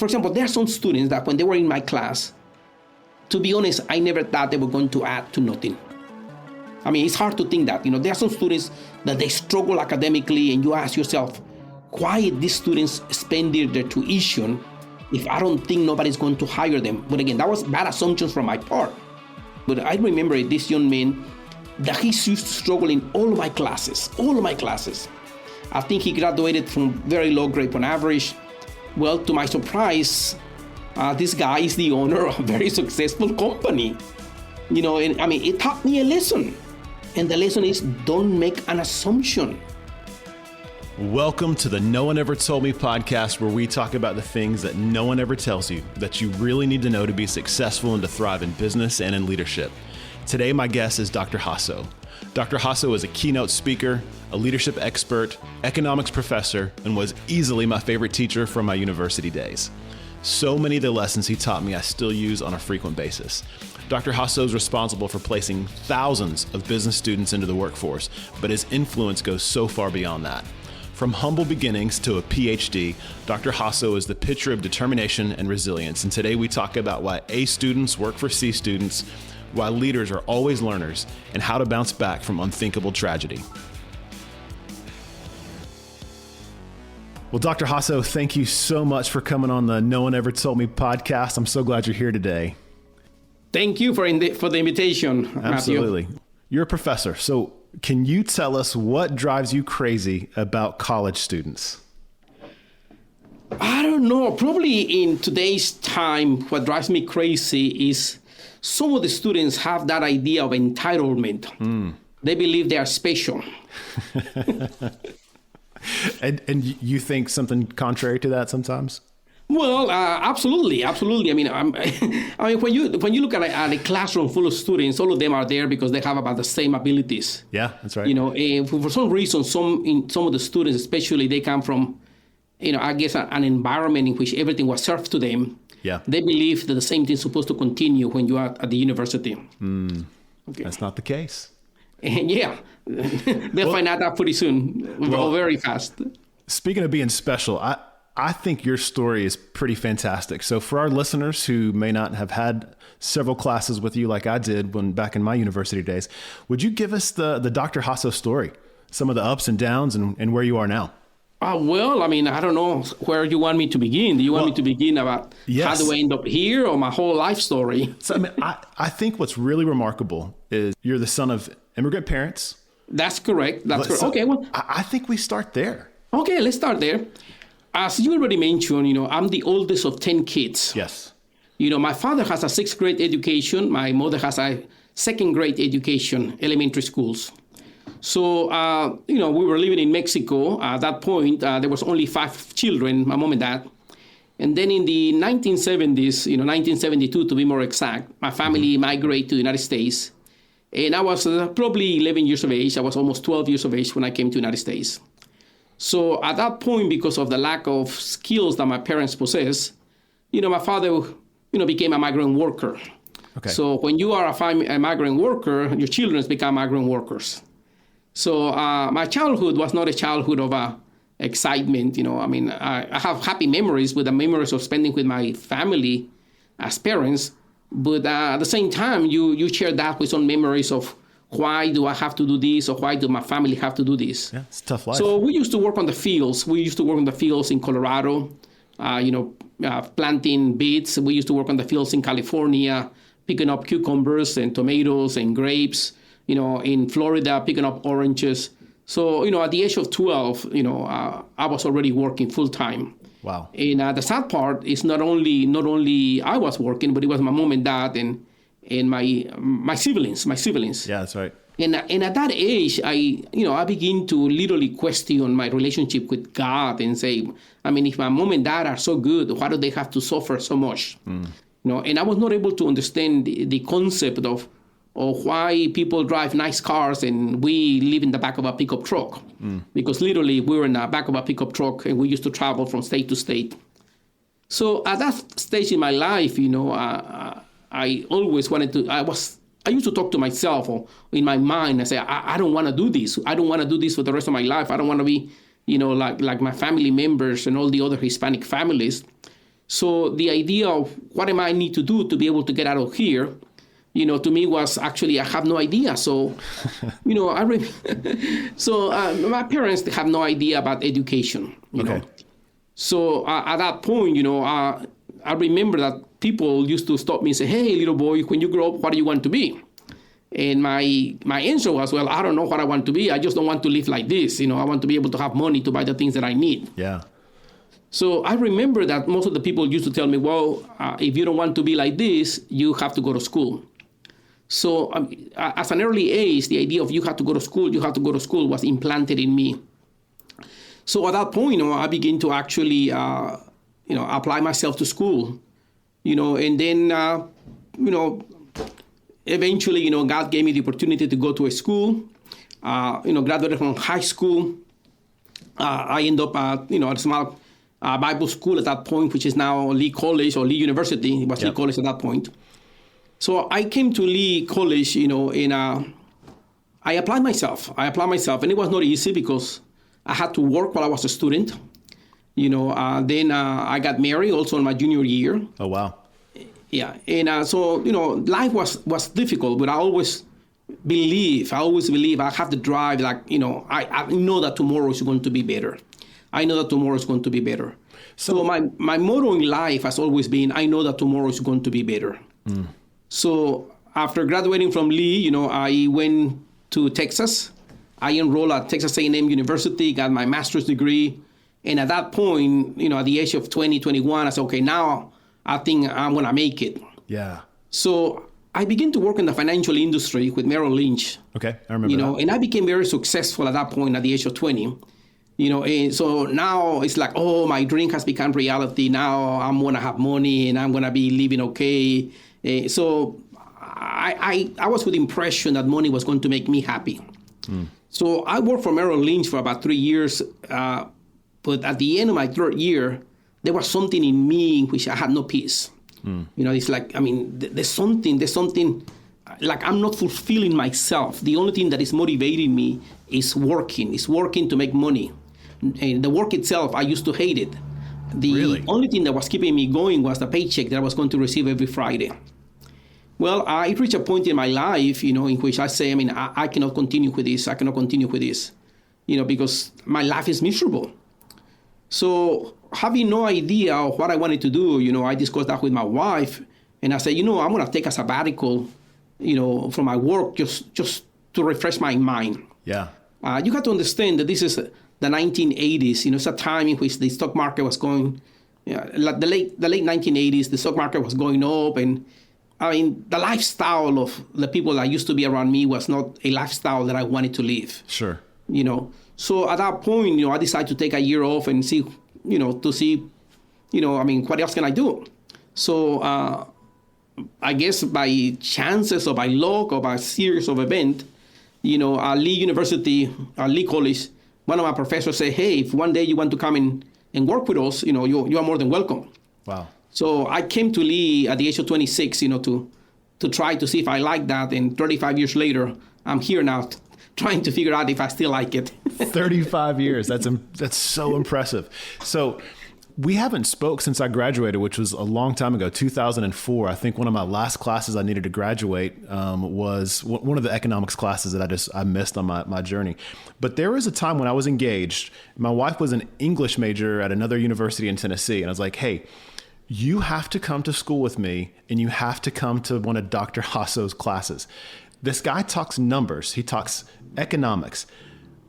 for example, there are some students that when they were in my class, to be honest, I never thought they were going to add to nothing. I mean, it's hard to think that, there are some students that they struggle academically, and you ask yourself, why these students spend their tuition if I don't think nobody's going to hire them? But again, that was bad assumptions from my part. But I remember this young man that he used to struggle in all of my classes. I think he graduated from very low grade on average. Well, to my surprise, this guy is the owner of a very successful company. And I mean, it taught me a lesson. And the lesson is, don't make an assumption. Welcome to the No One Ever Told Me podcast, where we talk about the things that no one ever tells you that you really need to know to be successful and to thrive in business and in leadership. Today, my guest is Dr. Jasso. Dr. Jasso is a keynote speaker, a leadership expert, economics professor, and was easily my favorite teacher from my university days. So many of the lessons he taught me I still use on a frequent basis. Dr. Jasso is responsible for placing thousands of business students into the workforce, but his influence goes so far beyond that. From humble beginnings to a PhD, Dr. Jasso is the picture of determination and resilience. And today we talk about why A students work for C students, why leaders are always learners, and how to bounce back from unthinkable tragedy. Well, Dr. Jasso, thank you so much for coming on the No One Ever Told Me podcast. I'm so glad you're here today. Thank you for the invitation, Absolutely. Matthew. You're a professor, so can you tell us what drives you crazy about college students? I don't know. Probably in today's time, what drives me crazy is some of the students have that idea of entitlement. They believe they are special. And you think something contrary to that sometimes? Well, absolutely. I mean, when you look at a classroom full of students, all of them are there because they have about the same abilities. Yeah, that's right. For some reason, some of the students, especially, they come from, I guess, an environment in which everything was served to them. Yeah. They believe that the same thing is supposed to continue when you are at the university. Okay. That's not the case. Yeah, they'll find out that pretty soon, very fast. Speaking of being special, I think your story is pretty fantastic. So for our listeners who may not have had several classes with you like I did back in my university days, would you give us the Dr. Jasso story, some of the ups and downs and where you are now? Well, I mean, I don't know where you want me to begin. Do you want me to begin about how do I end up here, or my whole life story? So, I mean, I think what's really remarkable is you're the son of immigrant parents. That's correct. So okay, well, I think we start there. Okay, let's start there. As you already mentioned, I'm the oldest of 10 kids. Yes. My father has a 6th grade education. My mother has a 2nd grade education, elementary schools. So, we were living in Mexico. At that point, there was only 5 children, my mom and dad. And then in the 1970s, 1972 to be more exact, my family migrated to the United States. And I was probably 11 years of age. I was almost 12 years of age when I came to the United States. So at that point, because of the lack of skills that my parents possess, my father, became a migrant worker. Okay. So when you are a migrant worker, your children become migrant workers. So my childhood was not a childhood of excitement. I have happy memories with the memories of spending with my family as parents. But at the same time, you share that with some memories of why do I have to do this, or why do my family have to do this? Yeah, it's a tough life. So we used to work on the fields. We used to work on the fields in Colorado, planting beets. We used to work on the fields in California, picking up cucumbers and tomatoes and grapes. In Florida, picking up oranges. So, at the age of 12, I was already working full time. Wow. And the sad part is not only I was working, but it was my mom and dad and my siblings. Yeah, that's right. And at that age, I begin to literally question my relationship with God and say, if my mom and dad are so good, why do they have to suffer so much? And I was not able to understand the concept of why people drive nice cars and we live in the back of a pickup truck. Because literally we were in the back of a pickup truck and we used to travel from state to state. So at that stage in my life, I always wanted to, I used to talk to myself or in my mind and say, I don't want to do this. I don't want to do this for the rest of my life. I don't want to be, like my family members and all the other Hispanic families. So the idea of what am I need to do to be able to get out of here, to me was actually, I have no idea. So, my parents have no idea about education, you know. So at that point, I remember that people used to stop me and say, hey, little boy, when you grow up, what do you want to be? And my answer was, well, I don't know what I want to be. I just don't want to live like this. I want to be able to have money to buy the things that I need. Yeah. So I remember that most of the people used to tell me, well, if you don't want to be like this, you have to go to school. So at an early age, the idea of you have to go to school was implanted in me. So at that point, I began to actually, apply myself to school, and then, eventually, God gave me the opportunity to go to a school, graduated from high school. I ended up, at a small Bible school at that point, which is now Lee College or Lee University. It was Lee College at that point. So I came to Lee College, and I applied myself. And it was not easy because I had to work while I was a student. Then I got married also in my junior year. Oh, wow. Yeah. And so, life was difficult, but I always believe I have the drive, I know that tomorrow is going to be better. So my motto in life has always been, I know that tomorrow is going to be better. Mm. So after graduating from Lee, I went to Texas. I enrolled at Texas A&M University, got my master's degree. And at that point, at the age of 21, I said, okay, now I think I'm going to make it. Yeah. So I began to work in the financial industry with Merrill Lynch. Okay, I remember that. And I became very successful at that point at the age of 20. And so now it's like, oh, my dream has become reality. Now I'm going to have money and I'm going to be living okay. So I was with the impression that money was going to make me happy. Mm. So I worked for Merrill Lynch for about 3 years. But at the end of my third year, there was something in me in which I had no peace. Mm. It's like, there's something like I'm not fulfilling myself. The only thing that is motivating me is working. It's working to make money. And the work itself, I used to hate it. The only thing that was keeping me going was the paycheck that I was going to receive every Friday. Well, I reached a point in my life, in which I say, I cannot continue with this. Because my life is miserable. So having no idea of what I wanted to do, I discussed that with my wife. And I said, I'm going to take a sabbatical, from my work just to refresh my mind. Yeah. You have to understand that this is the 1980s. It's a time in which the stock market was going, like the late 1980s, the stock market was going up. And the lifestyle of the people that used to be around me was not a lifestyle that I wanted to live. Sure. So at that point, I decided to take a year off and see, what else can I do? So I guess by chances or by luck or by a series of events, at Lee University, Lee College, one of my professors said, hey, if one day you want to come in and work with us, you are more than welcome. Wow. So I came to Lee at the age of 26, to try to see if I like that. And 35 years later, I'm here now trying to figure out if I still like it. 35 years. That's so impressive. So we haven't spoke since I graduated, which was a long time ago, 2004. I think one of my last classes I needed to graduate was one of the economics classes that I missed on my journey. But there was a time when I was engaged. My wife was an English major at another university in Tennessee. And I was like, hey, you have to come to school with me and you have to come to one of Dr. Jasso's classes. This guy talks numbers. He talks economics.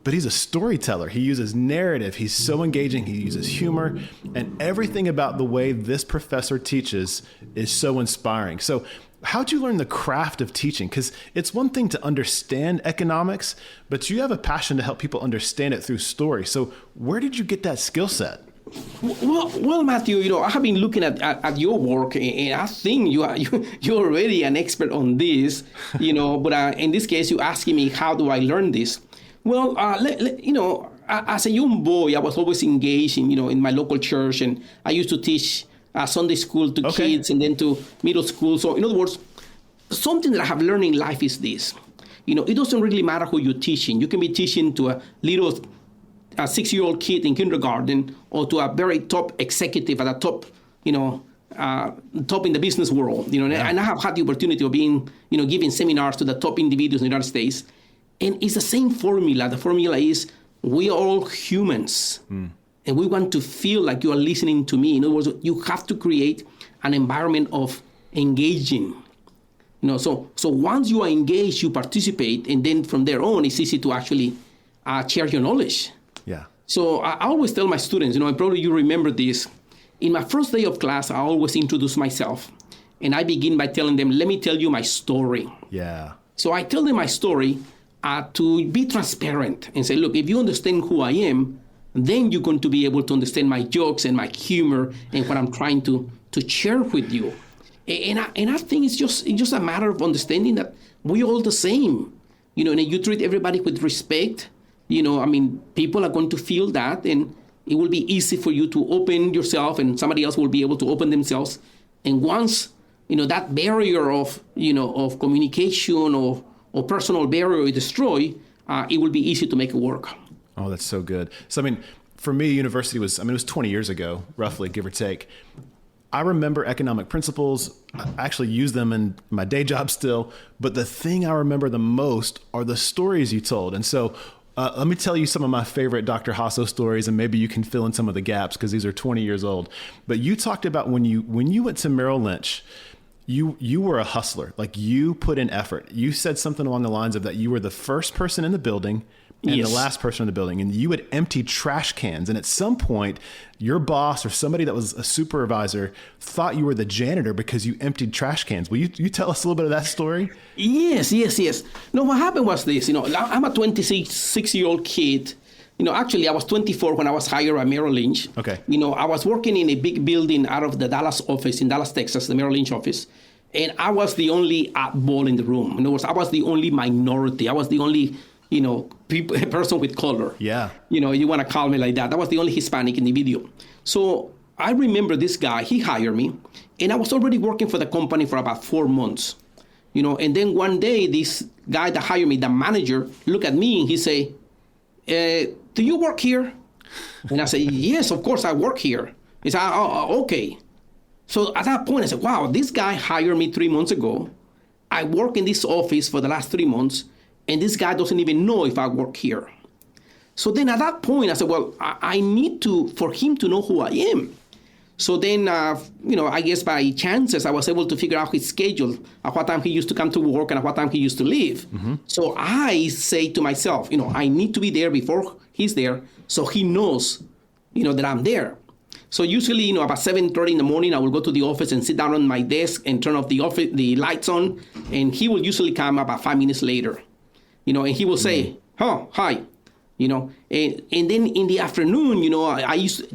But he's a storyteller. He uses narrative. He's so engaging. He uses humor. And everything about the way this professor teaches is so inspiring. So how'd you learn the craft of teaching? Because it's one thing to understand economics, but you have a passion to help people understand it through story. So where did you get that skill set? Well, Matthew, I have been looking at your work, and I think you're already an expert on this, but in this case, you're asking me, how do I learn this? Well, as a young boy, I was always engaged in my local church, and I used to teach Sunday school to kids and then to middle school. So in other words, something that I have learned in life is this. It doesn't really matter who you're teaching. You can be teaching to a 6-year-old kid in kindergarten or to a very top executive at a top top in the business world, and I have had the opportunity of being, giving seminars to the top individuals in the United States. And it's the same formula. The formula is we are all humans. And we want to feel like you are listening to me. In other words, you have to create an environment of engaging. So once you are engaged, you participate, and then from there on, it's easy to actually share your knowledge. Yeah. So I always tell my students, probably you remember this. In my first day of class, I always introduce myself, and I begin by telling them, let me tell you my story. Yeah. So I tell them my story to be transparent and say, look, if you understand who I am, then you're going to be able to understand my jokes and my humor and what I'm trying to share with you. And I think it's just a matter of understanding that we're all the same, and you treat everybody with respect. People are going to feel that, and it will be easy for you to open yourself, and somebody else will be able to open themselves. And once, that barrier of communication or personal barrier is destroyed, it will be easy to make it work. Oh, that's so good. So, for me, university was, it was 20 years ago, roughly, give or take. I remember economic principles. I actually use them in my day job still. But the thing I remember the most are the stories you told. And so let me tell you some of my favorite Dr. Jasso stories, and maybe you can fill in some of the gaps because these are 20 years old. But you talked about when you went to Merrill Lynch, you were a hustler. Like, you put in effort. You said something along the lines of that you were the first person in the building and the last person in the building, and you would empty trash cans. And at some point, your boss or somebody that was a supervisor thought you were the janitor because you emptied trash cans. Will you tell us a little bit of that story? Yes. No, what happened was this. I'm a 26-year-old kid. Actually, I was 24 when I was hired at Merrill Lynch. Okay. I was working in a big building out of the Dallas office in Dallas, Texas, the Merrill Lynch office. And I was the only oddball in the room. In other words, I was the only minority. I was the only person with color. Yeah. You want to call me like that. I was the only Hispanic individual. So I remember this guy, he hired me, and I was already working for the company for about 4 months. And then one day, this guy that hired me, the manager, looked at me and he say, do you work here? And I said, yes, of course I work here. He said, okay. So at that point, I said, wow, this guy hired me 3 months ago. I work in this office for the last 3 months. And this guy doesn't even know if I work here. So then at that point, I said, well, I need for him to know who I am. So then, I guess by chances, I was able to figure out his schedule, at what time he used to come to work and at what time he used to leave. Mm-hmm. So I say to myself, I need to be there before he's there so he knows, that I'm there. So usually, about 7:30 in the morning, I will go to the office and sit down on my desk and turn off the lights on. And he will usually come about 5 minutes later. And he will say, oh, hi, and then in the afternoon,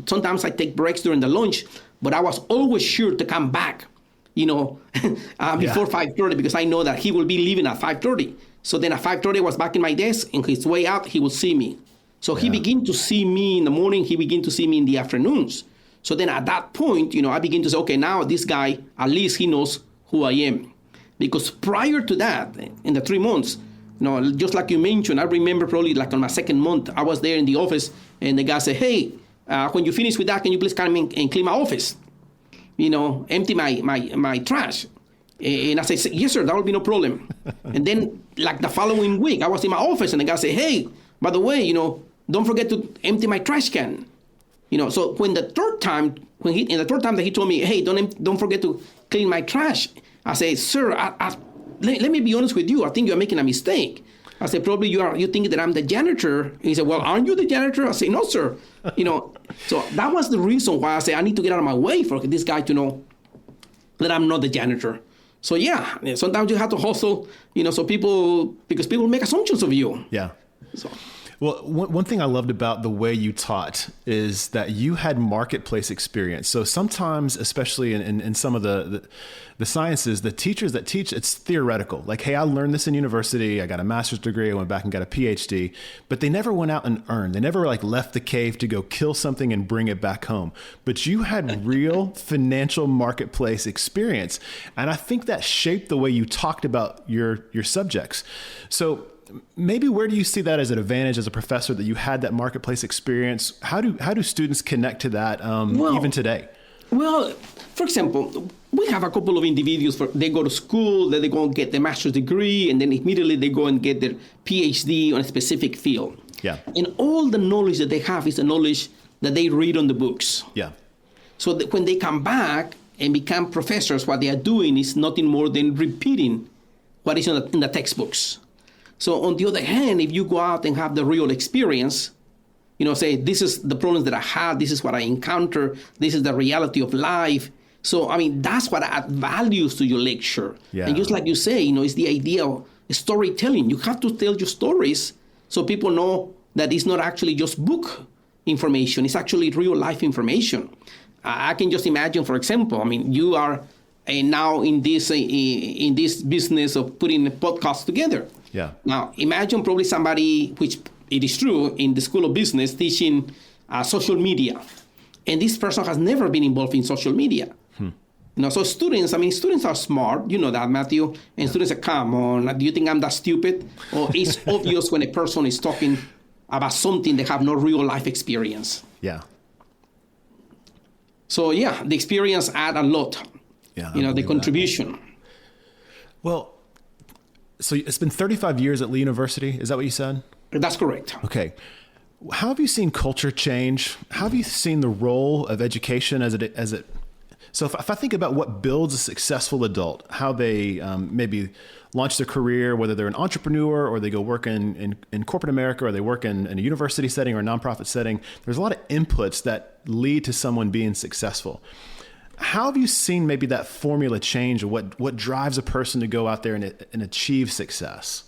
sometimes I take breaks during the lunch, but I was always sure to come back, before 5:30, because I know that he will be leaving at 5:30. So then at 5:30, I was back in my desk, and his way out, he will see me. So he began to see me in the morning, he began to see me in the afternoons. So then at that point, I begin to say, okay, now this guy, at least he knows who I am. Because prior to that, in the 3 months, just like you mentioned, I remember probably like on my second month, I was there in the office and the guy said, hey, when you finish with that, can you please come in and clean my office? Empty my trash. And I said, yes, sir, that will be no problem. And then like the following week, I was in my office and the guy said, hey, by the way, don't forget to empty my trash can. So when the third time that he told me, hey, don't forget to clean my trash, I said, sir, let me be honest with you. I think you're making a mistake. I said, probably you think that I'm the janitor. He said, well, aren't you the janitor? I said, no, sir. So that was the reason why I said I need to get out of my way for this guy to know that I'm not the janitor. So yeah, sometimes you have to hustle, because people make assumptions of you. Yeah. So. Well, one thing I loved about the way you taught is that you had marketplace experience. So sometimes, especially in some of the sciences, the teachers that teach, it's theoretical. Like, hey, I learned this in university. I got a master's degree. I went back and got a PhD. But they never went out and earned. They never left the cave to go kill something and bring it back home. But you had real financial marketplace experience. And I think that shaped the way you talked about your subjects. So maybe where do you see that as an advantage as a professor, that you had that marketplace experience? How do students connect to that even today? Well, for example, we have a couple of individuals, they go to school, then they go and get their master's degree, and then immediately they go and get their PhD on a specific field. Yeah. And all the knowledge that they have is the knowledge that they read on the books. Yeah. So that when they come back and become professors, what they are doing is nothing more than repeating what is in the textbooks. So on the other hand, if you go out and have the real experience, say, this is the problems that I had, this is what I encounter, this is the reality of life. So, that's what adds values to your lecture. Yeah. And just like you say, it's the idea of storytelling. You have to tell your stories so people know that it's not actually just book information, it's actually real life information. I can just imagine, for example, you are now in this business of putting podcasts together. Yeah. Now, imagine probably somebody, which it is true, in the School of Business teaching social media. And this person has never been involved in social media. So students are smart, you know that, Matthew. And students say, come on, do you think I'm that stupid? Or it's obvious when a person is talking about something they have no real life experience. Yeah. So, the experience add a lot, the contribution. That. Well, so it's been 35 years at Lee University. Is that what you said? That's correct. Okay. How have you seen culture change? How have you seen the role of education as it? So if I think about what builds a successful adult, how they maybe launch their career, whether they're an entrepreneur or they go work in corporate America or they work in a university setting or a nonprofit setting, there's a lot of inputs that lead to someone being successful. How have you seen maybe that formula change, or what drives a person to go out there and achieve success?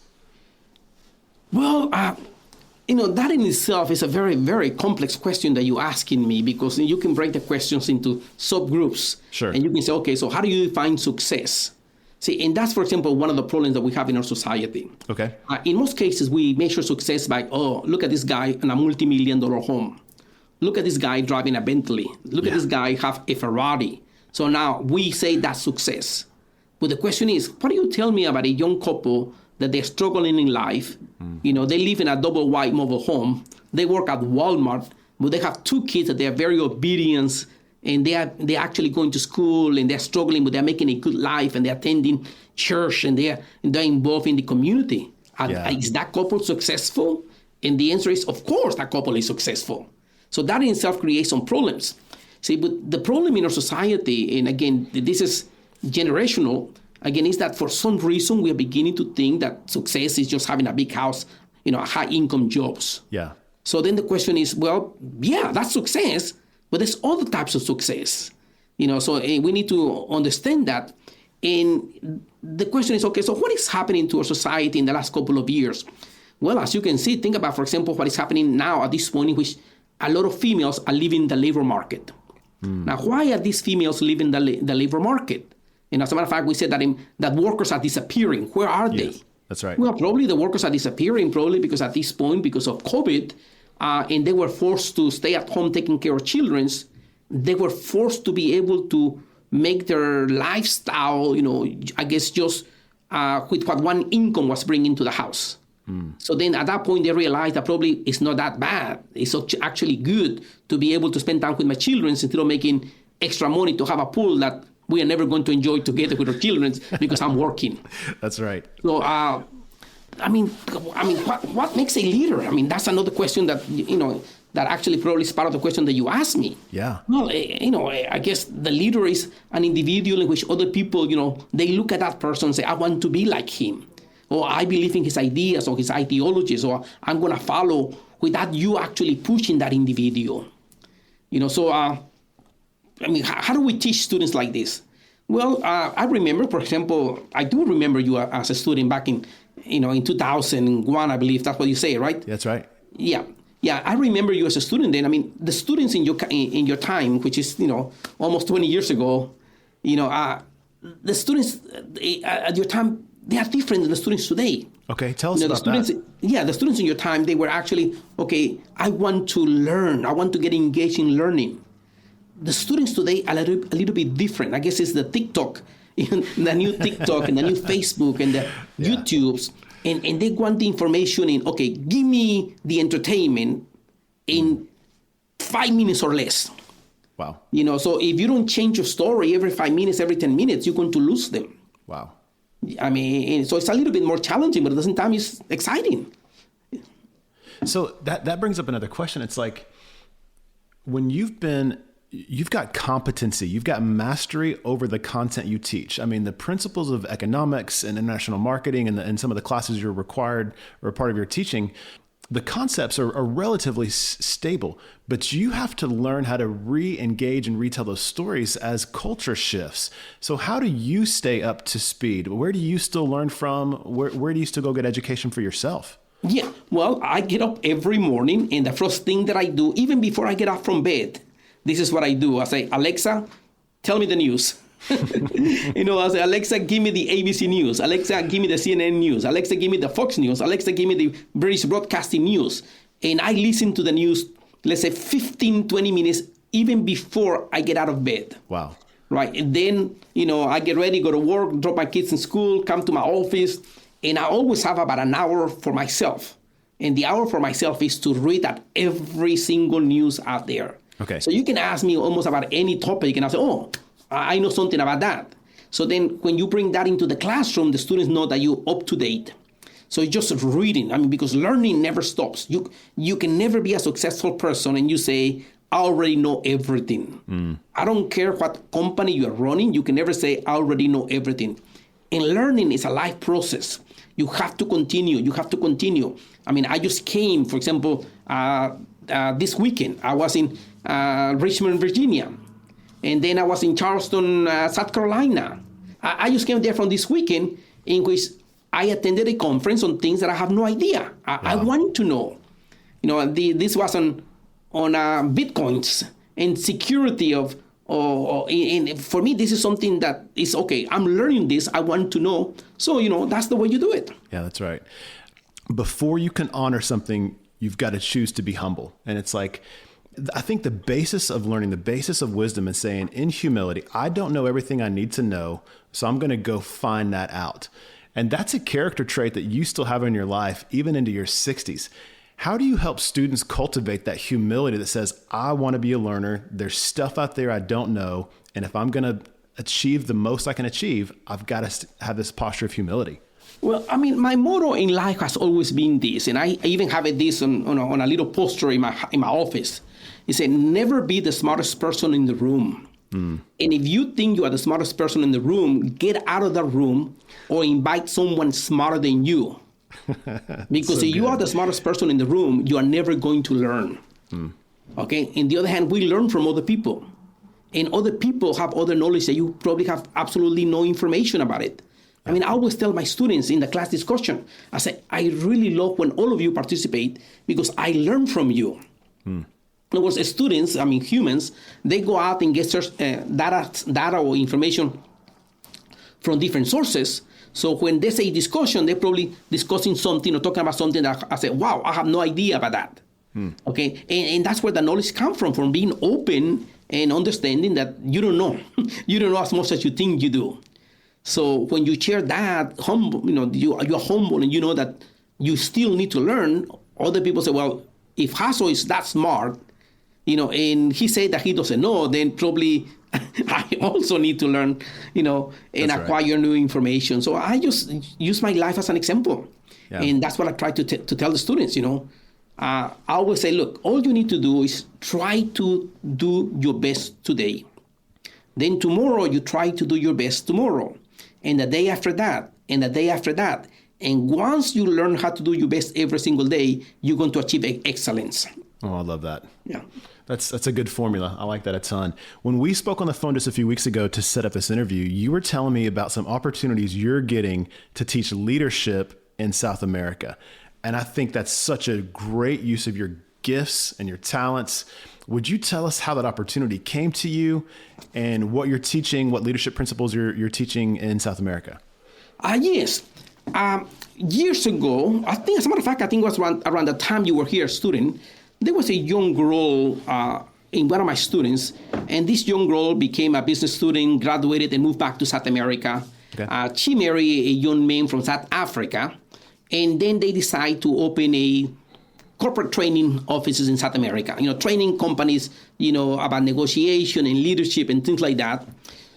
Well, that in itself is a very, very complex question that you're asking me, because you can break the questions into subgroups. Sure. And you can say, okay, so how do you define success? See, and that's, for example, one of the problems that we have in our society. Okay. In most cases, we measure success by, look at this guy in a multi-million-dollar home. Look at this guy driving a Bentley. Look at this guy have a Ferrari. So now we say that's success. But the question is, what do you tell me about a young couple that they're struggling in life? They live in a double wide mobile home. They work at Walmart, but they have 2 kids that they are very obedient, and they're actually going to school, and they're struggling, but they're making a good life, and they're attending church, and they're involved in the community. Is that couple successful? And the answer is, of course, that couple is successful. So that in itself creates some problems. See, but the problem in our society, and again, this is generational, again, is that for some reason we are beginning to think that success is just having a big house, high income jobs. Yeah. So then the question is, well, yeah, that's success, but there's other types of success. So we need to understand that. And the question is, okay, so what is happening to our society in the last couple of years? Well, as you can see, think about, for example, what is happening now at this point in which a lot of females are leaving the labor market. Now, why are these females leaving the labor market? And as a matter of fact, we said that workers are disappearing. Where are they? That's right. Well, probably the workers are disappearing, probably because at this point, because of COVID, and they were forced to stay at home taking care of children, they were forced to be able to make their lifestyle, I guess just with what one income was bringing to the house. So then at that point, they realized that probably it's not that bad. It's actually good to be able to spend time with my children instead of making extra money to have a pool that we are never going to enjoy together with our children because I'm working. That's right. So, what makes a leader? That's another question that, that actually probably is part of the question that you asked me. Yeah. Well, I guess the leader is an individual in which other people, they look at that person and say, I want to be like him. Or I believe in his ideas or his ideologies, or I'm going to follow without you actually pushing that individual. How do we teach students like this? Well, I remember, for example, I do remember you as a student back in 2001, I believe that's what you say, right? That's right. Yeah. Yeah, I remember you as a student then. The students in your time, which is, almost 20 years ago, the students at your time, they are different than the students today. Okay, tell us about that. Yeah, the students in your time, they were actually, okay, I want to learn. I want to get engaged in learning. The students today are a little bit different. I guess it's the TikTok, the new TikTok and the new Facebook and the YouTubes. And they want the information in, okay, give me the entertainment in 5 minutes or less. Wow. So if you don't change your story every 5 minutes, every 10 minutes, you're going to lose them. Wow. So it's a little bit more challenging, but at the same time, it's exciting. So that brings up another question. It's like when you've got competency, you've got mastery over the content you teach. I mean, the principles of economics and international marketing and some of the classes you're required or a part of your teaching, the concepts are relatively stable, but you have to learn how to re-engage and retell those stories as culture shifts. So how do you stay up to speed? Where do you still learn from? Where do you still go get education for yourself? Yeah, well, I get up every morning, and the first thing that I do, even before I get up from bed, this is what I do. I say, Alexa, tell me the news. I say, Alexa, give me the ABC News. Alexa, give me the CNN News. Alexa, give me the Fox News. Alexa, give me the British Broadcasting News. And I listen to the news, let's say 15, 20 minutes, even before I get out of bed. Wow. Right. And then, I get ready, go to work, drop my kids in school, come to my office. And I always have about an hour for myself. And the hour for myself is to read at every single news out there. Okay. So you can ask me almost about any topic, and I'll say, oh, I know something about that. So then when you bring that into the classroom, the students know that you're up to date. So it's just reading. Because learning never stops. You can never be a successful person and you say, I already know everything. I don't care what company you're running. You can never say, I already know everything. And learning is a life process. You have to continue. I just came, for example, this weekend. I was in Richmond, Virginia. And then I was in Charleston, South Carolina. I just came there from this weekend in which I attended a conference on things that I have no idea. I want to know. This was on Bitcoins and security of, and for me, this is something that is, okay, I'm learning this. I want to know. So, that's the way you do it. Yeah, that's right. Before you can honor something, you've got to choose to be humble. And it's like, I think the basis of learning, the basis of wisdom is saying in humility, I don't know everything I need to know, so I'm going to go find that out. And that's a character trait that you still have in your life, even into your 60s. How do you help students cultivate that humility that says, I want to be a learner, there's stuff out there I don't know, and if I'm going to achieve the most I can achieve, I've got to have this posture of humility? Well, my motto in life has always been this, and I even have this on a little poster in my office. It said, never be the smartest person in the room. And if you think you are the smartest person in the room, get out of that room or invite someone smarter than you. Because if you are the smartest person in the room, you are never going to learn. Okay? On the other hand, we learn from other people. And other people have other knowledge that you probably have absolutely no information about it. I always tell my students in the class discussion, I say, I really love when all of you participate because I learn from you. In other words, students, humans, they go out and get data or information from different sources. So when they say discussion, they're probably discussing something or talking about something that I say, wow, I have no idea about that. Okay, and that's where the knowledge comes from being open and understanding that you don't know. You don't know as much as you think you do. So when you share that, humble, you're humble and you know that you still need to learn. Other people say, well, if Jasso is that smart, and he said that he doesn't know, then probably I also need to learn, and acquire new information. So I just use my life as an example. Yeah. And that's what I try to tell the students, I always say, look, all you need to do is try to do your best today. Then tomorrow, you try to do your best tomorrow. And the day after that, and the day after that. And once you learn how to do your best every single day, you're going to achieve excellence. Oh, I love that. Yeah. That's a good formula. I like that a ton. When we spoke on the phone just a few weeks ago to set up this interview, you were telling me about some opportunities you're getting to teach leadership in South America. And I think that's such a great use of your gifts and your talents. Would you tell us how that opportunity came to you and what you're teaching, what leadership principles you're teaching in South America? Yes. Years ago, I think, as a matter of fact, it was around the time you were here a student, there was a young girl in one of my students, and this young girl became a business student, graduated, and moved back to South America. Okay. She married a young man from South Africa, and then they decided to open a corporate training offices in South America, training companies, about negotiation and leadership and things like that.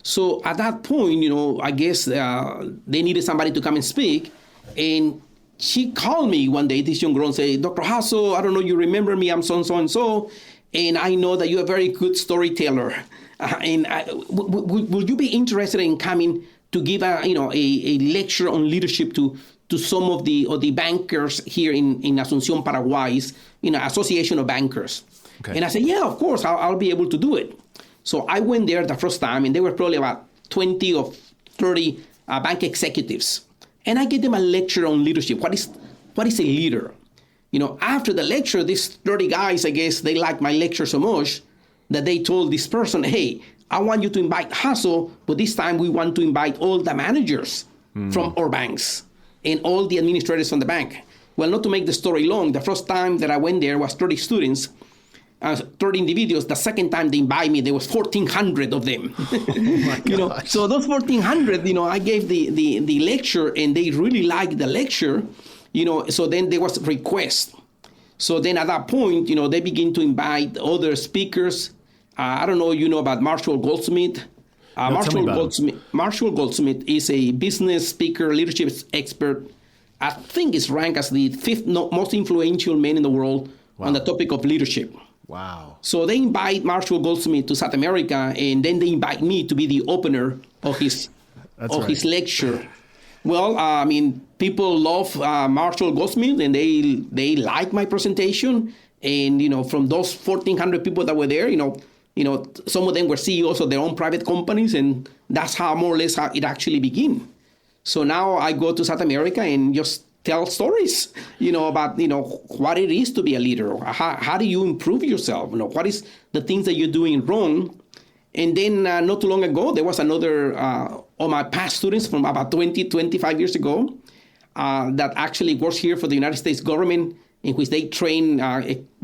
So at that point, I guess they needed somebody to come and speak. And she called me one day, this young girl, and said, Dr. Jasso, I don't know, you remember me, I'm so-and-so, and I know that you're a very good storyteller. Would you be interested in coming to give a lecture on leadership to some of the bankers here in Asunción, Paraguay's, Association of Bankers? Okay. And I said, yeah, of course, I'll be able to do it. So I went there the first time, and there were probably about 20 or 30 bank executives. And I gave them a lecture on leadership. What is a leader? After the lecture, these 30 guys, I guess, they liked my lecture so much that they told this person, hey, I want you to invite Jasso, but this time we want to invite all the managers from our banks and all the administrators from the bank. Well, not to make the story long, the first time that I went there was 30 students, 30 individuals. The second time they invited me, there was 1,400 of them. Oh so those 1,400, I gave the lecture, and they really liked the lecture. So then there was a request. So then at that point, they begin to invite other speakers. I don't know, about Marshall Goldsmith. Marshall Goldsmith is a business speaker, leadership expert. I think is ranked as the 5th most influential man in the world on the topic of leadership. Wow. So they invite Marshall Goldsmith to South America, and then they invite me to be the opener of his his lecture. Well, people love Marshall Goldsmith, and they like my presentation. And, from those 1,400 people that were there, some of them were CEOs of their own private companies, and that's how more or less how it actually began. So now I go to South America and just tell stories, about, what it is to be a leader. How do you improve yourself? What is the things that you're doing wrong? And then not too long ago, there was another of my past students from about 25 years ago that actually works here for the United States government, in which they train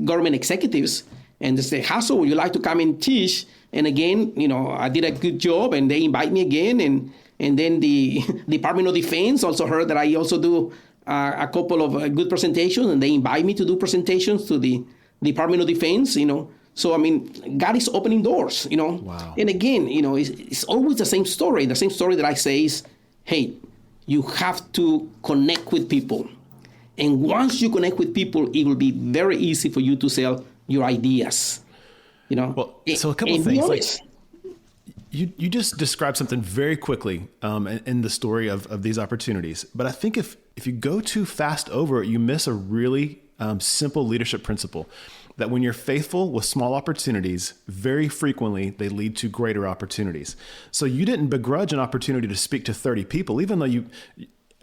government executives. And they say, Jasso, would you like to come and teach? And again, I did a good job, and they invite me again. And then the Department of Defense also heard that I also do a couple of good presentations, and they invite me to do presentations to the Department of Defense, So, God is opening doors, Wow. And again, it's always the same story. The same story that I say is, hey, you have to connect with people. And once you connect with people, it will be very easy for you to sell your ideas, Well, so a couple of things. Like, you just described something very quickly in the story of these opportunities. But I think if you go too fast over it, you miss a really simple leadership principle. That when you're faithful with small opportunities, very frequently they lead to greater opportunities. So you didn't begrudge an opportunity to speak to 30 people, even though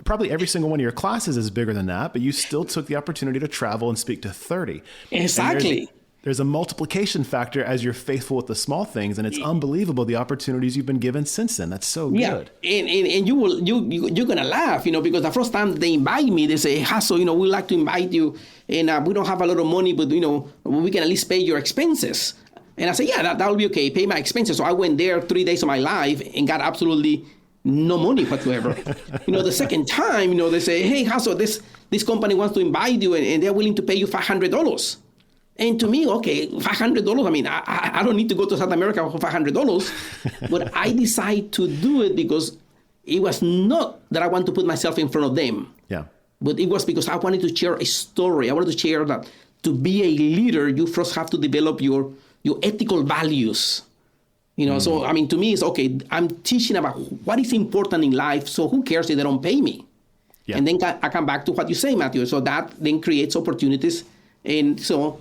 probably every single one of your classes is bigger than that, but you still took the opportunity to travel and speak to 30. Exactly. There's a multiplication factor as you're faithful with the small things, and it's unbelievable the opportunities you've been given since then. That's so good. And you're gonna laugh, because the first time they invite me, they say, Jasso, we'd like to invite you, and we don't have a lot of money, but we can at least pay your expenses. And I said, yeah, that will be okay. Pay my expenses. So I went there 3 days of my life and got absolutely no money whatsoever. The second time, they say, hey, Jasso, this company wants to invite you, and they're willing to pay you $500. And to me, okay, $500, I don't need to go to South America for $500, but I decided to do it because it was not that I want to put myself in front of them. Yeah. But it was because I wanted to share a story. I wanted to share that to be a leader, you first have to develop your ethical values. So, to me, it's okay, I'm teaching about what is important in life, so who cares if they don't pay me? Yeah. And then I come back to what you say, Matthew. So that then creates opportunities. And so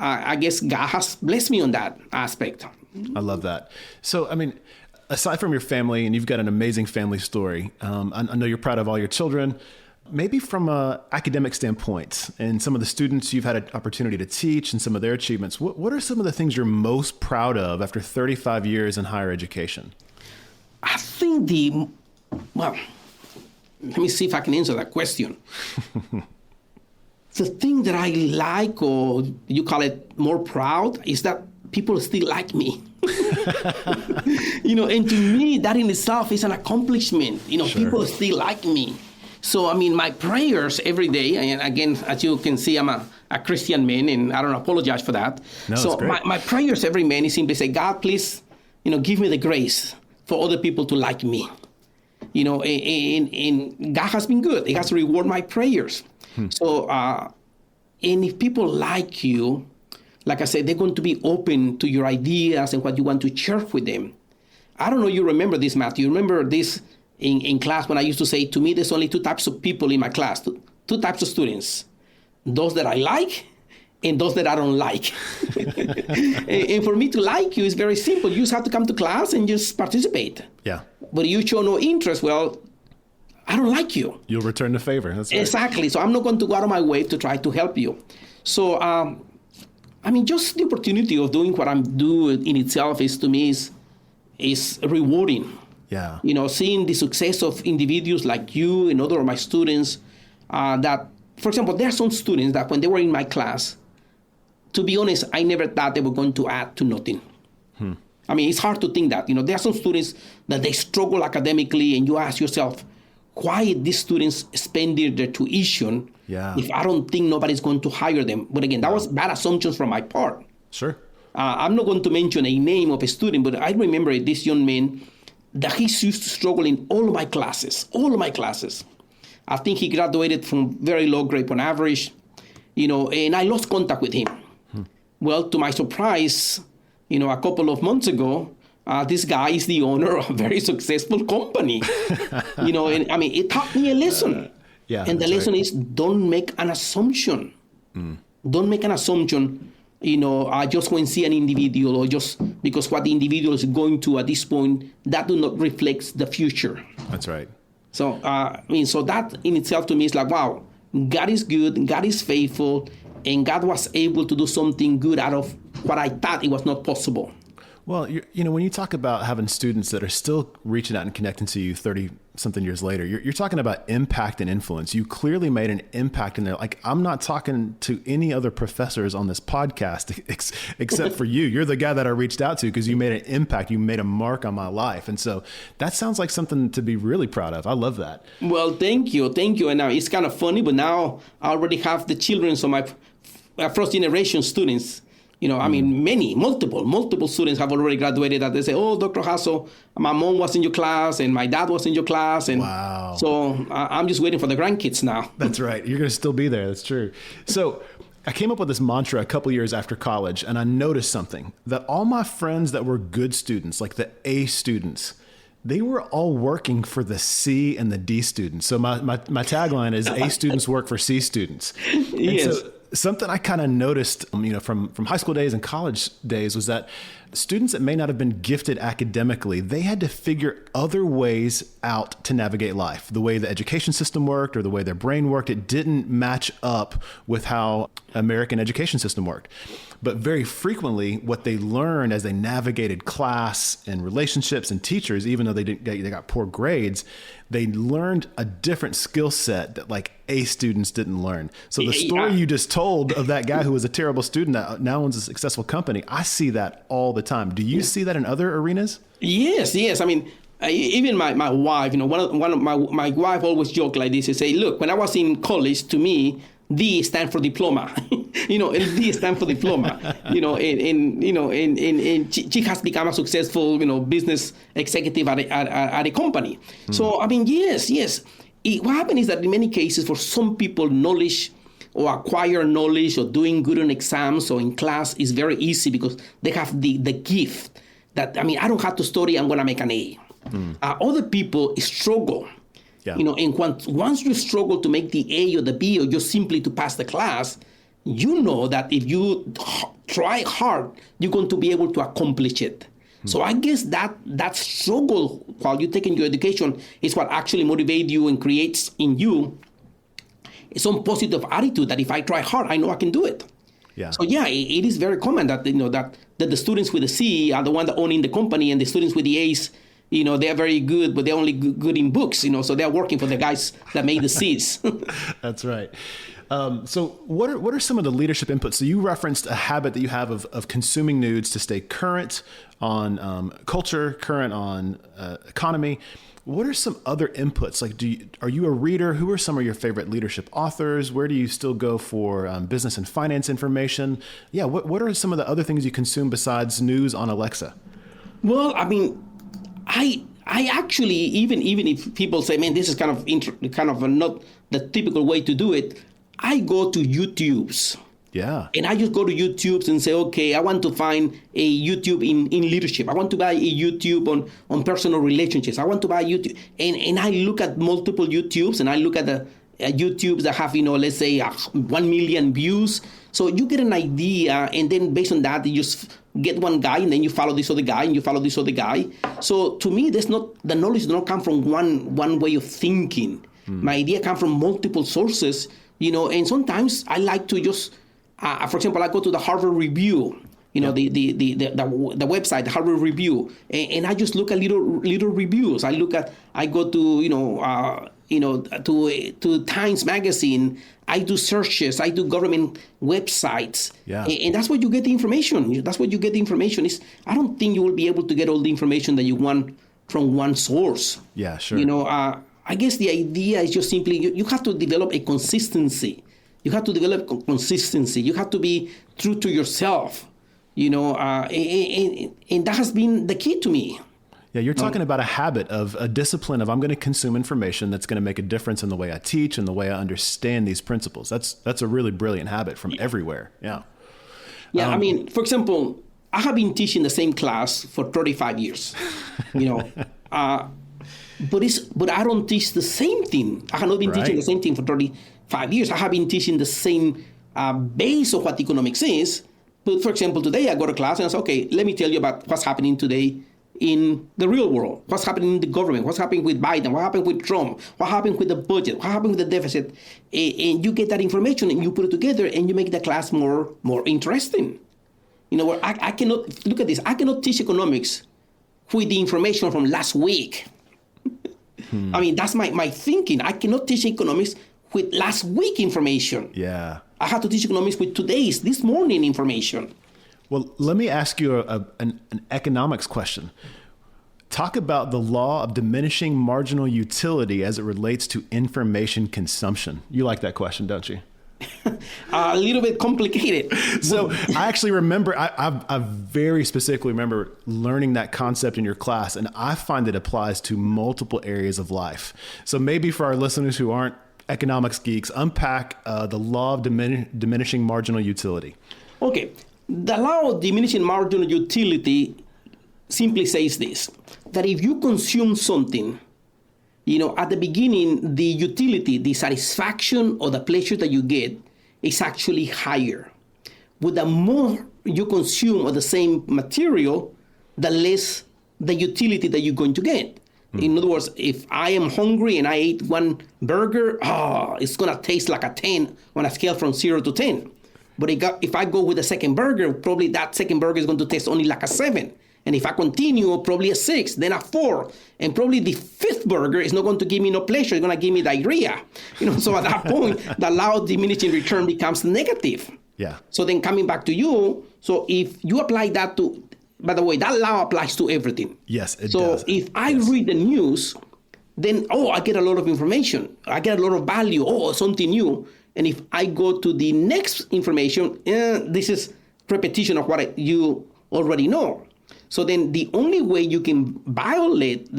I guess God has blessed me on that aspect. I love that. So, aside from your family, and you've got an amazing family story, I know you're proud of all your children. Maybe from an academic standpoint, and some of the students you've had an opportunity to teach and some of their achievements, what are some of the things you're most proud of after 35 years in higher education? I think let me see if I can answer that question. The thing that I like, or you call it more proud, is that people still like me. And to me, that in itself is an accomplishment. Sure. People still like me. So, my prayers every day, and again, as you can see, I'm a Christian man, and I don't apologize for that. No, so it's great. my prayers every man is simply say, God, please, give me the grace for other people to like me. And God has been good. He has rewarded my prayers. So, and if people like you, like I said, they're going to be open to your ideas and what you want to share with them. I don't know you remember this, Matthew. You remember this in class when I used to say, to me, there's only two types of people in my class, two types of students. Those that I like and those that I don't like. And for me to like you is very simple. You just have to come to class and just participate. Yeah. But you show no interest, well, I don't like you. You'll return the favor. That's right. Exactly. So I'm not going to go out of my way to try to help you. So, just the opportunity of doing what I'm doing in itself is, to me, is rewarding. Yeah. Seeing the success of individuals like you and other of my students that, for example, there are some students that when they were in my class, to be honest, I never thought they were going to add to nothing. It's hard to think that. There are some students that they struggle academically, and you ask yourself, why these students spending their tuition if I don't think nobody's going to hire them? But again, that was bad assumptions from my part. Sure. I'm not going to mention a name of a student, but I remember this young man that he used to struggle in all of my classes. I think he graduated from very low grade on average, and I lost contact with him. Well, to my surprise, a couple of months ago, this guy is the owner of a very successful company. And it taught me a lesson. And the lesson is, don't make an assumption. Don't make an assumption, just go and see an individual, or just because what the individual is going to at this point, that do not reflect the future. That's right. So, so that in itself to me is like, wow, God is good, God is faithful, and God was able to do something good out of what I thought it was not possible. Well, when you talk about having students that are still reaching out and connecting to you 30-something years later, you're talking about impact and influence. You clearly made an impact in there. Like, I'm not talking to any other professors on this podcast except for you. You're the guy that I reached out to because you made an impact. You made a mark on my life. And so that sounds like something to be really proud of. I love that. Well, thank you. And now it's kind of funny, but now I already have the children of my first generation students. Multiple students have already graduated that they say, oh, Dr. Jasso, my mom was in your class and my dad was in your class. And wow. So I'm just waiting for the grandkids now. That's right. You're going to still be there. That's true. So I came up with this mantra a couple years after college, and I noticed something, that all my friends that were good students, like the A students, they were all working for the C and the D students. So my tagline is A students work for C students. Yes. And so something I kind of noticed, from high school days and college days was that students that may not have been gifted academically, they had to figure other ways out to navigate life. The way the education system worked or the way their brain worked, it didn't match up with how American education system worked. But very frequently, what they learned as they navigated class and relationships and teachers, even though they got poor grades, they learned a different skill set that like A students didn't learn. So the story you just told of that guy who was a terrible student that now owns a successful company, I see that all the time. Do you see that in other arenas? Yes. Even my wife, one of my wife always joke like this. She say, look, when I was in college, to me, D stands for diploma. D stands for diploma. And she has become a successful, business executive at a company. So yes. What happens is that in many cases, for some people, knowledge or acquire knowledge or doing good on exams or in class is very easy because they have the gift that I don't have to study. I'm going to make an A. Other people struggle. Yeah. And once you struggle to make the A or the B or just simply to pass the class, that if you try hard, you're going to be able to accomplish it. So I guess that struggle while you're taking your education is what actually motivates you and creates in you some positive attitude that if I try hard, I know I can do it. Yeah. So it is very common that that the students with the C are the one that owning the company, and the students with the A's, they're very good, but they're only good in books, so they're working for the guys that made the C's. That's right. So what are some of the leadership inputs? So you referenced a habit that you have of consuming news to stay current on culture, current on economy. What are some other inputs? Like, are you a reader? Who are some of your favorite leadership authors? Where do you still go for business and finance information? Yeah, what are some of the other things you consume besides news on Alexa? Well, I mean, I actually, even if people say, man, this is kind of not the typical way to do it, I go to YouTubes. Yeah. And I just go to YouTube and say, okay, I want to find a YouTube in leadership. I want to buy a YouTube on personal relationships. I want to buy YouTube. And I look at multiple YouTubes, and I look at the YouTubes that have, let's say 1 million views. So you get an idea, and then based on that, you just get one guy, and then you follow this other guy, and you follow this other guy. So to me, the knowledge does not come from one way of thinking. My idea comes from multiple sources, and sometimes I like to just, for example, I go to the Harvard Review, the website, the Harvard Review, and I just look at little reviews. I go to Times Magazine. I do searches. I do government websites. Yeah. And that's where you get the information. That's where you get the information. I don't think you will be able to get all the information that you want from one source. Yeah, sure. I guess the idea is just simply you have to develop a consistency. You have to develop consistency. You have to be true to yourself, and that has been the key to me. Yeah, you're talking about a habit of a discipline of I'm going to consume information that's going to make a difference in the way I teach and the way I understand these principles. That's a really brilliant habit from everywhere. Yeah. Yeah, I mean, for example, I have been teaching the same class for 35 years, but I don't teach the same thing. I have not been teaching the same thing for 35 years. I have been teaching the same base of what economics is. But for example, today I go to class and I say, okay, let me tell you about what's happening today in the real world. What's happening in the government? What's happening with Biden? What happened with Trump? What happened with the budget? What happened with the deficit? And you get that information and you put it together and you make the class more interesting. I cannot, look at this, I cannot teach economics with the information from last week. I mean, that's my thinking. I cannot teach economics with last week information. Yeah. I have to teach economics with this morning information. Well, let me ask you an economics question. Talk about the law of diminishing marginal utility as it relates to information consumption. You like that question, don't you? A little bit complicated. So I actually remember, I very specifically remember learning that concept in your class, and I find it applies to multiple areas of life. So maybe for our listeners who aren't economics geeks, unpack the law of diminishing marginal utility. Okay. The law of diminishing marginal utility simply says this, that if you consume something, at the beginning, the utility, the satisfaction or the pleasure that you get is actually higher. But the more you consume of the same material, the less the utility that you're going to get. In other words, if I am hungry and I ate one burger, it's going to taste like a 10 on a scale from 0 to 10. But if I go with the second burger, probably that second burger is going to taste only like a 7. And if I continue, probably a 6, then a 4. And probably the fifth burger is not going to give me no pleasure. It's going to give me diarrhea. So at that point, the law of diminishing return becomes negative. Yeah. So then coming back to you, so if you apply that to, by the way, that law applies to everything. Yes, it does. So if I read the news, then, I get a lot of information. I get a lot of value. Something new. And if I go to the next information, this is repetition of what you already know. So then the only way you can violate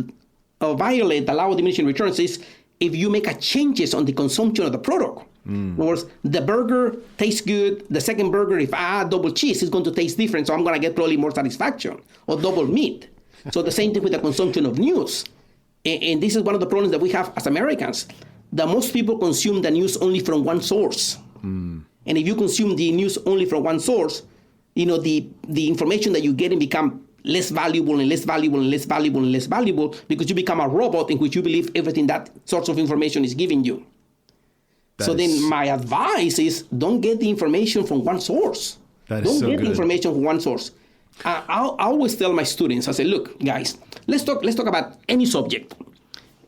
the law of diminishing returns is if you make changes on the consumption of the product. In other words, the burger tastes good. The second burger, if I add double cheese, it's going to taste different. So I'm going to get probably more satisfaction, or double meat. So the same thing with the consumption of news. And this is one of the problems that we have as Americans. That most people consume the news only from one source. And if you consume the news only from one source, the information that you get become less valuable and less valuable and less valuable and less valuable because you become a robot in which you believe everything that source of information is giving you. Then my advice is don't get the information from one source. Don't get the information from one source. I always tell my students, I say, look, guys, let's talk about any subject.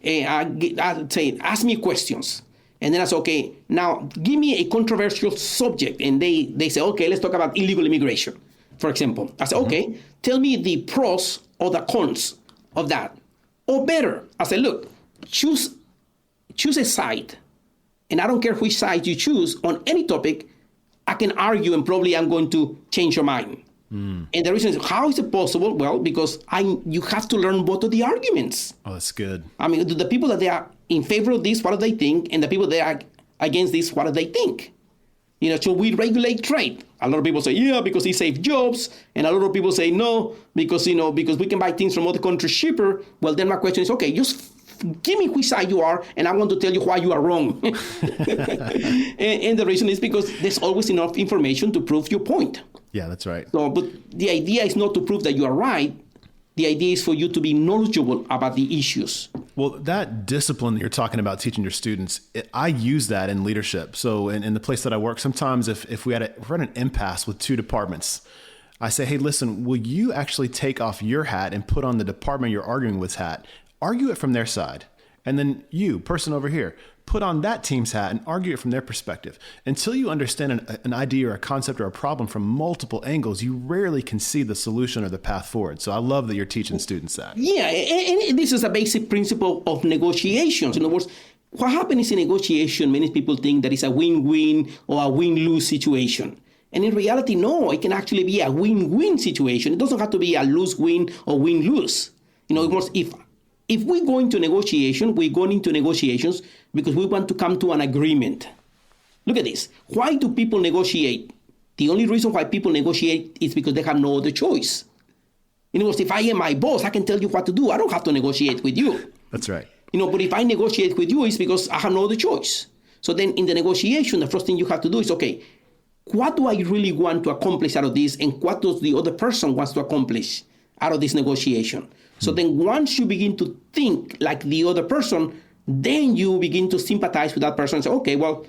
I say, ask me questions. And then I said, okay, now give me a controversial subject. And they say, okay, let's talk about illegal immigration, for example. I said, okay, tell me the pros or the cons of that. Or better, I said, look, choose a side. And I don't care which side you choose on any topic, I can argue and probably I'm going to change your mind. And the reason is, how is it possible? Well, because you have to learn both of the arguments. Oh, that's good. I mean, the people that they are in favor of this, what do they think? And the people that are against this, what do they think? Should we regulate trade? A lot of people say, yeah, because it saves jobs. And a lot of people say, no, because we can buy things from other countries cheaper. Well, then my question is, okay, just give me which side you are, and I'm going to tell you why you are wrong. and the reason is because there's always enough information to prove your point. Yeah, that's right. So, but the idea is not to prove that you are right. The idea is for you to be knowledgeable about the issues. Well, that discipline that you're talking about teaching your students, I use that in leadership. So in the place that I work, sometimes if we're at an impasse with two departments, I say, hey, listen, will you actually take off your hat and put on the department you're arguing with's hat? Argue it from their side. And then you, person over here, put on that team's hat and argue it from their perspective. Until you understand an idea or a concept or a problem from multiple angles, you rarely can see the solution or the path forward. So I love that you're teaching students that. Yeah, and this is a basic principle of negotiations. In other words, what happens in negotiation, many people think that it's a win-win or a win-lose situation. And in reality, no, it can actually be a win-win situation. It doesn't have to be a lose-win or win-lose. If we go into negotiation, we're going into negotiations because we want to come to an agreement. Look at this. Why do people negotiate? The only reason why people negotiate is because they have no other choice. In other words, if I am my boss, I can tell you what to do. I don't have to negotiate with you. That's right. But if I negotiate with you, it's because I have no other choice. So then in the negotiation, the first thing you have to do is, okay, what do I really want to accomplish out of this? And what does the other person wants to accomplish out of this negotiation? So then once you begin to think like the other person, then you begin to sympathize with that person and say, okay, well,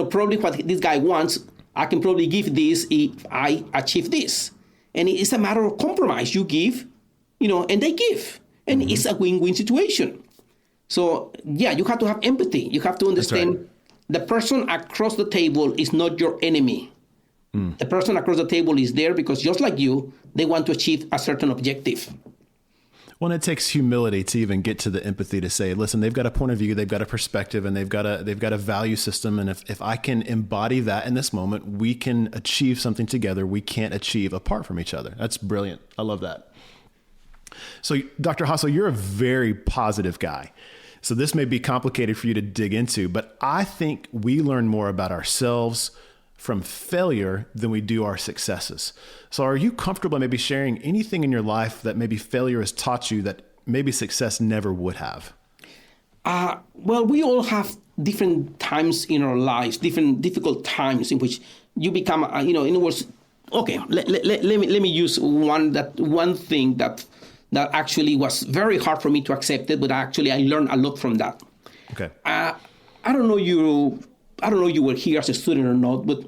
probably what this guy wants, I can probably give this if I achieve this. And it's a matter of compromise. You give, and they give. And it's a win-win situation. So, yeah, you have to have empathy. You have to understand the person across the table is not your enemy. The person across the table is there because just like you, they want to achieve a certain objective. Well, it takes humility to even get to the empathy to say, listen, they've got a point of view, they've got a perspective, and they've got a value system. And if I can embody that in this moment, we can achieve something together we can't achieve apart from each other. That's brilliant. I love that. So, Dr. Jasso, you're a very positive guy. So this may be complicated for you to dig into, but I think we learn more about ourselves from failure than we do our successes. So are you comfortable maybe sharing anything in your life that maybe failure has taught you that maybe success never would have? Well, we all have different times in our lives, different difficult times in which you become, in other words, okay, let me use one thing that actually was very hard for me to accept it, but actually I learned a lot from that. Okay. I don't know you were here as a student or not, but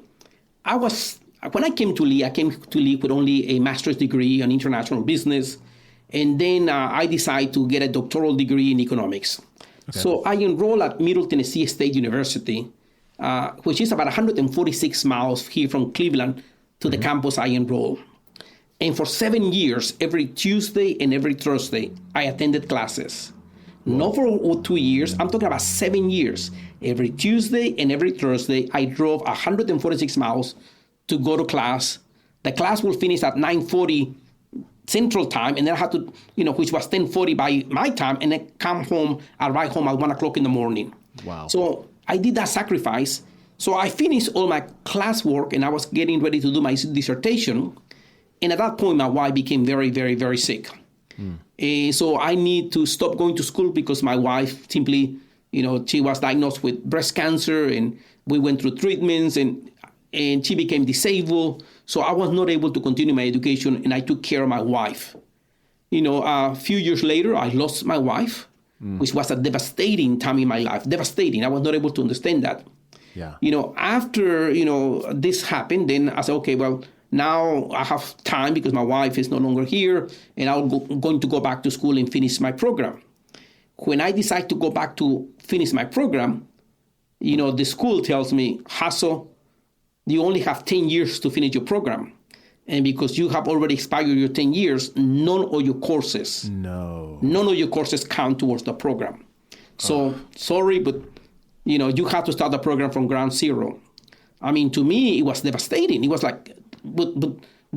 when I came to Lee with only a master's degree in international business, and then I decided to get a doctoral degree in economics. Okay. So I enrolled at Middle Tennessee State University, which is about 146 miles here from Cleveland to the campus I enrolled. And for 7 years, every Tuesday and every Thursday, I attended classes. Not for 2 years, I'm talking about 7 years. Every Tuesday and every Thursday, I drove 146 miles to go to class. The class will finish at 9:40 Central Time, and then I had to, which was 10:40 by my time, and then arrive home at 1 o'clock in the morning. Wow. So I did that sacrifice. So I finished all my classwork, and I was getting ready to do my dissertation. And at that point, my wife became very, very, very sick. So I need to stop going to school because my wife simply, she was diagnosed with breast cancer, and we went through treatments, and she became disabled. So I was not able to continue my education, and I took care of my wife. A few years later, I lost my wife, which was a devastating time in my life. Devastating. I was not able to understand that. Yeah. After, this happened, then I said, okay, well, now I have time because my wife is no longer here, and I'm going to go back to school and finish my program. When I decided to go back to finish my program, the school tells me, Jasso, you only have 10 years to finish your program. And because you have already expired your 10 years, none of your courses count towards the program. So sorry, but you have to start the program from ground zero. I mean, to me, it was devastating. It was like, but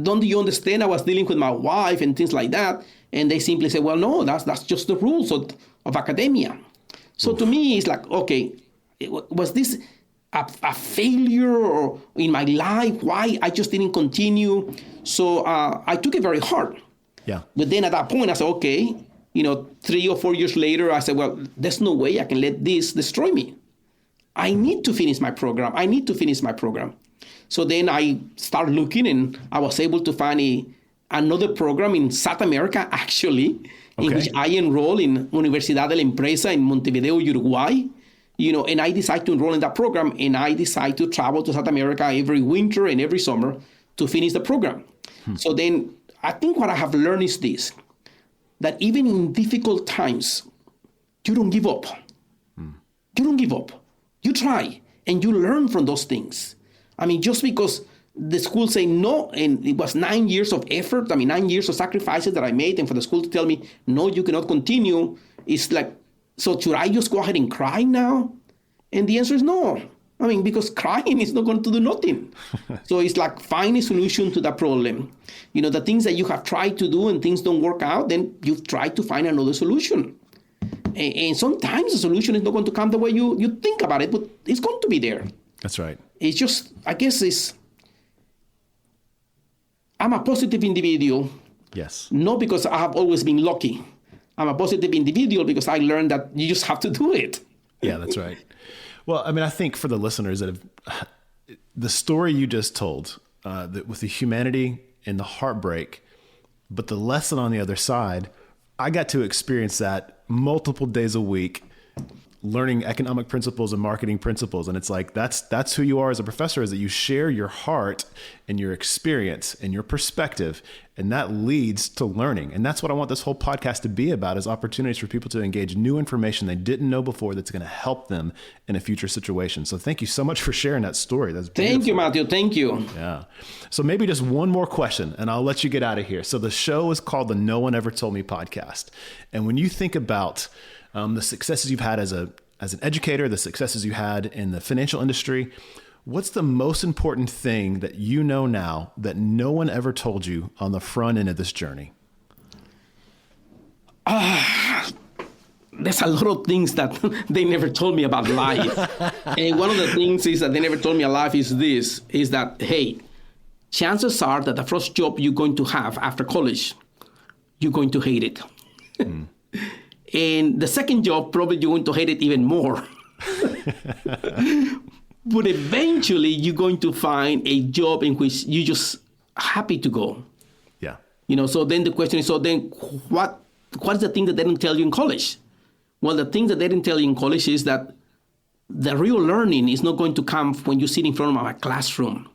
don't you understand? I was dealing with my wife and things like that. And they simply say, well, no, that's just the rules of academia. So to me, it's like, okay, was this a failure in my life? Why I just didn't continue? So I took it very hard. Yeah. But then at that point, I said, okay, 3 or 4 years later, I said, well, there's no way I can let this destroy me. I need to finish my program. So then I started looking, and I was able to find another program in South America, actually, in which I enrolled in Universidad de la Empresa in Montevideo, Uruguay. And I decided to enroll in that program, and I decided to travel to South America every winter and every summer to finish the program. So then I think what I have learned is this, that even in difficult times, you don't give up. You don't give up. You try, and you learn from those things. I mean, just because the school say no, and it was 9 years of effort, 9 years of sacrifices that I made, and for the school to tell me, no, you cannot continue, it's like, so should I just go ahead and cry now? And the answer is no. Because crying is not going to do nothing. So it's like, find a solution to that problem. The things that you have tried to do and things don't work out, then you've tried to find another solution. And sometimes the solution is not going to come the way you think about it, but it's going to be there. That's right. It's just, I guess I'm a positive individual. Yes. Not because I have always been lucky. I'm a positive individual because I learned that you just have to do it. Yeah, that's right. Well, I think for the listeners that have, the story you just told, that with the humanity and the heartbreak, but the lesson on the other side, I got to experience that multiple days a week, learning economic principles and marketing principles. And it's like, that's who you are as a professor, is that you share your heart and your experience and your perspective, and that leads to learning. And that's what I want this whole podcast to be about, is opportunities for people to engage new information they didn't know before that's going to help them in a future situation. So thank you so much for sharing that story. That's beautiful. Thank you, Matthew. Thank you. Yeah. So maybe just one more question and I'll let you get out of here. So the show is called the No One Ever Told Me podcast. And when you think about the successes you've had as an educator, the successes you had in the financial industry, what's the most important thing that you know now that no one ever told you on the front end of this journey? There's a lot of things that they never told me about life. And one of the things is that they never told me about life is that, hey, chances are that the first job you're going to have after college, you're going to hate it. And the second job, probably you're going to hate it even more. But eventually, you're going to find a job in which you're just happy to go. Yeah. So then the question is, what's the thing that they didn't tell you in college? Well, the thing that they didn't tell you in college is that the real learning is not going to come when you sit in front of a classroom.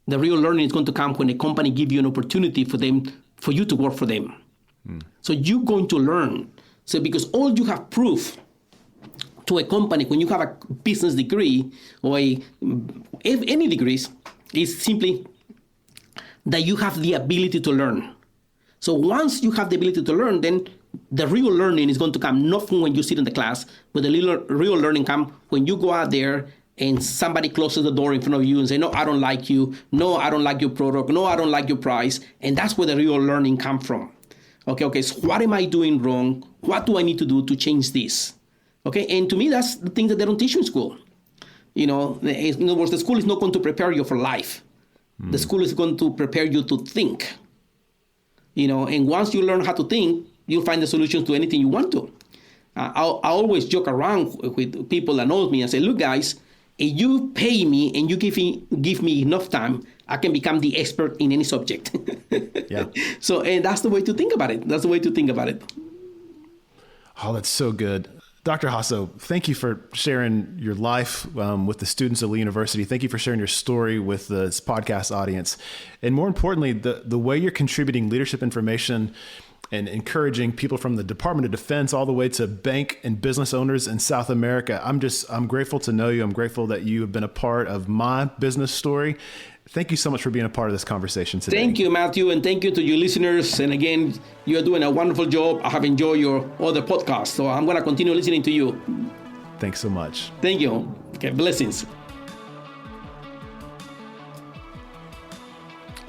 The real learning is going to come when a company gives you an opportunity for you to work for them. So you're going to learn. So because all you have proof to a company when you have a business degree or any degrees is simply that you have the ability to learn. So once you have the ability to learn, then the real learning is going to come not from when you sit in the class, but the real learning comes when you go out there and somebody closes the door in front of you and say, no, I don't like you. No, I don't like your product. No, I don't like your price. And that's where the real learning comes from. Okay, so what am I doing wrong? What do I need to do to change this? Okay, and to me, that's the thing that they don't teach you in school. In other words, the school is not going to prepare you for life. The school is going to prepare you to think. And once you learn how to think, you'll find the solutions to anything you want to. I always joke around with people that know me and say, look, guys, if you pay me and you give me enough time, I can become the expert in any subject. Yeah. So, and that's the way to think about it. Oh, that's so good. Dr. Jasso, thank you for sharing your life with the students of Lee University. Thank you for sharing your story with this podcast audience. And more importantly, the way you're contributing leadership information and encouraging people from the Department of Defense all the way to bank and business owners in South America. I'm grateful to know you. I'm grateful that you have been a part of my business story. Thank you so much for being a part of this conversation today. Thank you, Matthew, and thank you to your listeners. And again, you're doing a wonderful job. I have enjoyed your other podcasts, so I'm going to continue listening to you. Thanks so much. Thank you. Okay, blessings.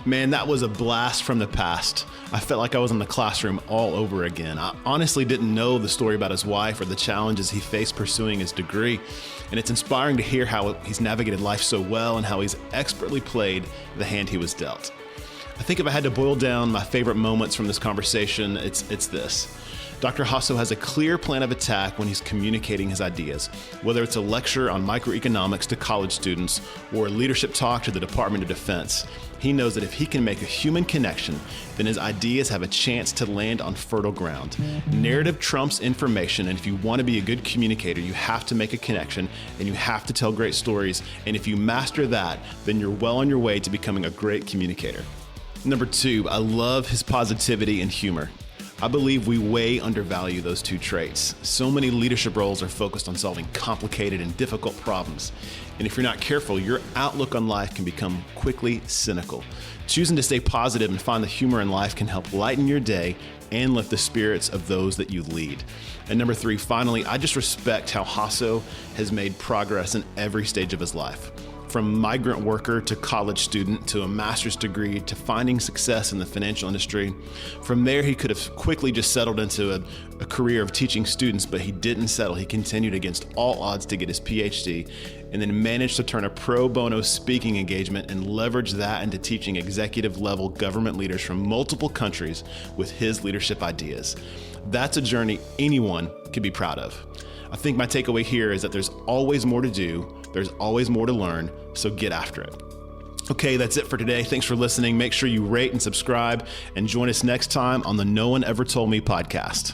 Man, that was a blast from the past. I felt like I was in the classroom all over again. I honestly didn't know the story about his wife or the challenges he faced pursuing his degree. And it's inspiring to hear how he's navigated life so well and how he's expertly played the hand he was dealt. I think if I had to boil down my favorite moments from this conversation, it's this. Dr. Jasso has a clear plan of attack when he's communicating his ideas, whether it's a lecture on microeconomics to college students or a leadership talk to the Department of Defense. He knows that if he can make a human connection, then his ideas have a chance to land on fertile ground. Narrative trumps information, and if you want to be a good communicator, you have to make a connection and you have to tell great stories. And if you master that, then you're well on your way to becoming a great communicator. Number 2, I love his positivity and humor. I believe we way undervalue those two traits. So many leadership roles are focused on solving complicated and difficult problems. And if you're not careful, your outlook on life can become quickly cynical. Choosing to stay positive and find the humor in life can help lighten your day and lift the spirits of those that you lead. And number 3, finally, I just respect how Jasso has made progress in every stage of his life. From migrant worker to college student to a master's degree to finding success in the financial industry. From there, he could have quickly just settled into a career of teaching students, but he didn't settle. He continued against all odds to get his PhD and then managed to turn a pro bono speaking engagement and leverage that into teaching executive level government leaders from multiple countries with his leadership ideas. That's a journey anyone could be proud of. I think my takeaway here is that there's always more to do. There's always more to learn, so get after it. Okay, that's it for today. Thanks for listening. Make sure you rate and subscribe and join us next time on the No One Ever Told Me podcast.